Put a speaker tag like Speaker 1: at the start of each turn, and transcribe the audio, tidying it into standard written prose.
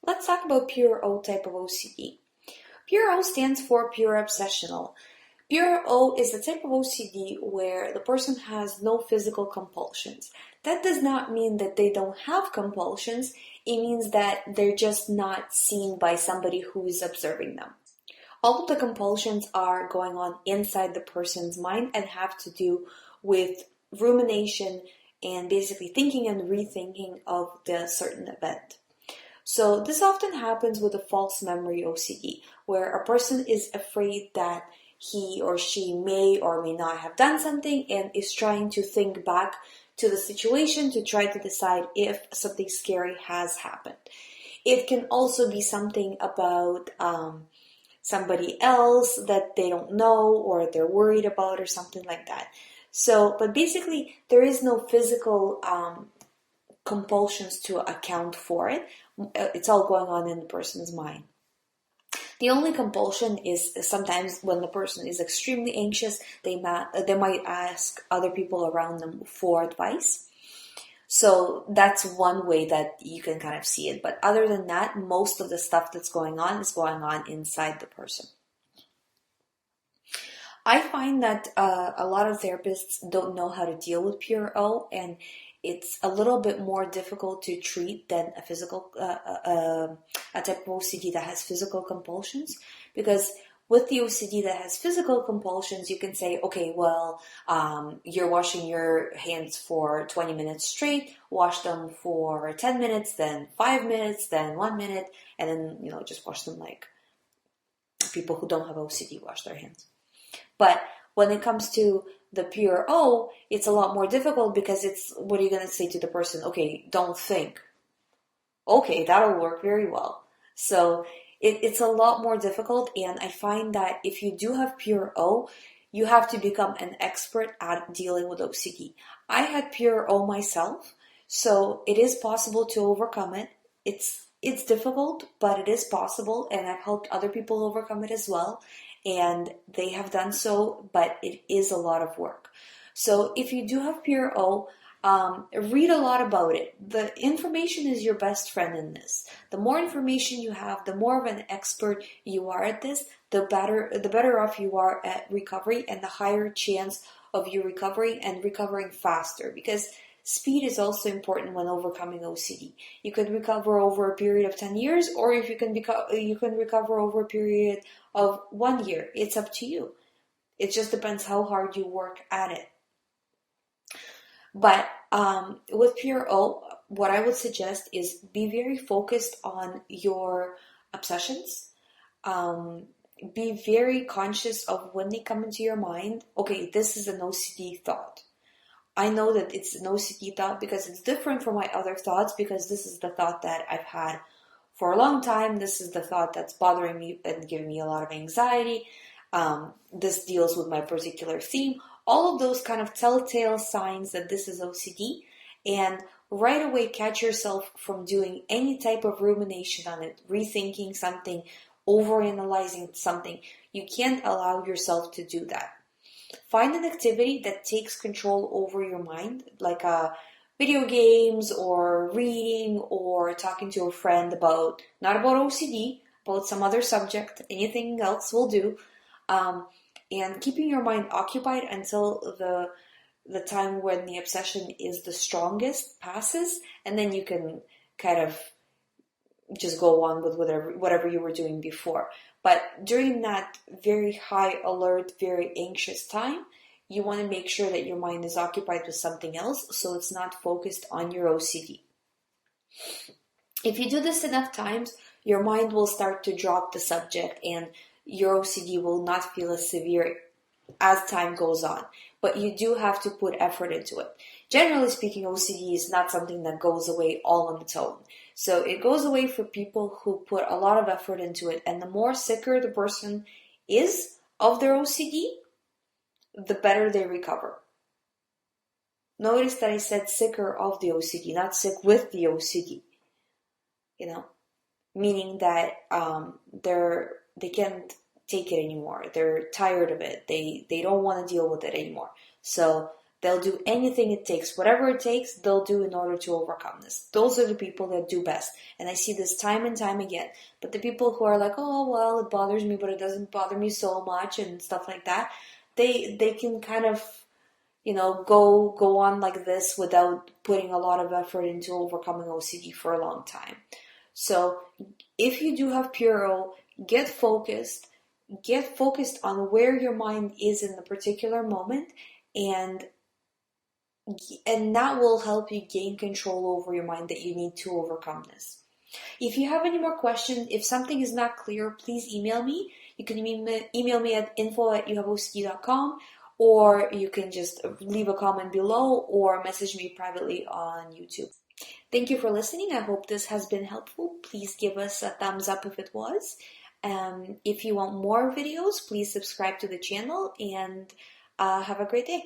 Speaker 1: Let's talk about pure O type of OCD. Pure O stands for pure obsessional. Pure O is the type of OCD where the person has no physical compulsions. That does not mean that they don't have compulsions. It means that they're just not seen by somebody who is observing them. All of the compulsions are going on inside the person's mind and have to do with rumination and basically thinking and rethinking of the certain event. So this often happens with a false memory OCD, where a person is afraid that he or she may or may not have done something and is trying to think back to the situation to try to decide if something scary has happened. It can also be something about somebody else that they don't know or they're worried about or something like that. So, but basically, there is no physical compulsions to account for it. It's all going on in the person's mind. The only compulsion is sometimes when the person is extremely anxious, they might ask other people around them for advice. So that's one way that you can kind of see it. But other than that, most of the stuff that's going on is going on inside the person. I find that a lot of therapists don't know how to deal with pure O, and it's a little bit more difficult to treat than a type of OCD that has physical compulsions. Because with the OCD that has physical compulsions, you can say, okay, well, you're washing your hands for 20 minutes straight, wash them for 10 minutes, then 5 minutes, then 1 minute, and then, just wash them like people who don't have OCD wash their hands. But when it comes to the pure O, it's a lot more difficult because what are you going to say to the person? Okay, don't think. Okay, that'll work very well. So it's a lot more difficult, and I find that if you do have pure O, you have to become an expert at dealing with OCD. I had pure O myself, so it is possible to overcome it. It's difficult, but it is possible, and I've helped other people overcome it as well. And they have done so, but it is a lot of work. So if you do have pure O, read a lot about it. The information is your best friend in this. The more information you have, the more of an expert you are at this, the better off you are at recovery, and the higher chance of you recovering and recovering faster, because speed is also important when overcoming OCD. You can recover over a period of 10 years, or if you can recover over a period of 1 year. It's up to you. It just depends how hard you work at it. But with pure O, what I would suggest is be very focused on your obsessions. Be very conscious of when they come into your mind. Okay, this is an OCD thought. I know that it's an OCD thought because it's different from my other thoughts, because this is the thought that I've had for a long time. This is the thought that's bothering me and giving me a lot of anxiety. This deals with my particular theme. All of those kind of telltale signs that this is OCD, and right away catch yourself from doing any type of rumination on it, rethinking something, overanalyzing something. You can't allow yourself to do that. Find an activity that takes control over your mind, like video games or reading or talking to a friend about, not about OCD, about some other subject. Anything else will do. And keeping your mind occupied until the time when the obsession is the strongest passes, and then you can kind of just go on with whatever you were doing before. But during that very high alert, very anxious time, you want to make sure that your mind is occupied with something else, so it's not focused on your OCD. If you do this enough times, your mind will start to drop the subject, and your OCD will not feel as severe as time goes on. But you do have to put effort into it. Generally speaking, OCD is not something that goes away all on its own. So it goes away for people who put a lot of effort into it. And the more sicker the person is of their OCD, the better they recover. Notice that I said sicker of the OCD, not sick with the OCD. Meaning that they can't take it anymore. They're tired of it. They don't want to deal with it anymore. So They'll do anything it takes. Whatever it takes, they'll do in order to overcome this. Those are the people that do best. And I see this time and time again. But the people who are like, oh, well, it bothers me, but it doesn't bother me so much and stuff like that, they can kind of, go on like this without putting a lot of effort into overcoming OCD for a long time. So if you do have pure O, get focused on where your mind is in the particular moment, and that will help you gain control over your mind that you need to overcome this. If you have any more questions, if something is not clear, please email me. You can email me at info@youhaveocd.com, or you can just leave a comment below or message me privately on YouTube. Thank you for listening. I hope this has been helpful. Please give us a thumbs up if it was. If you want more videos, please subscribe to the channel, and have a great day.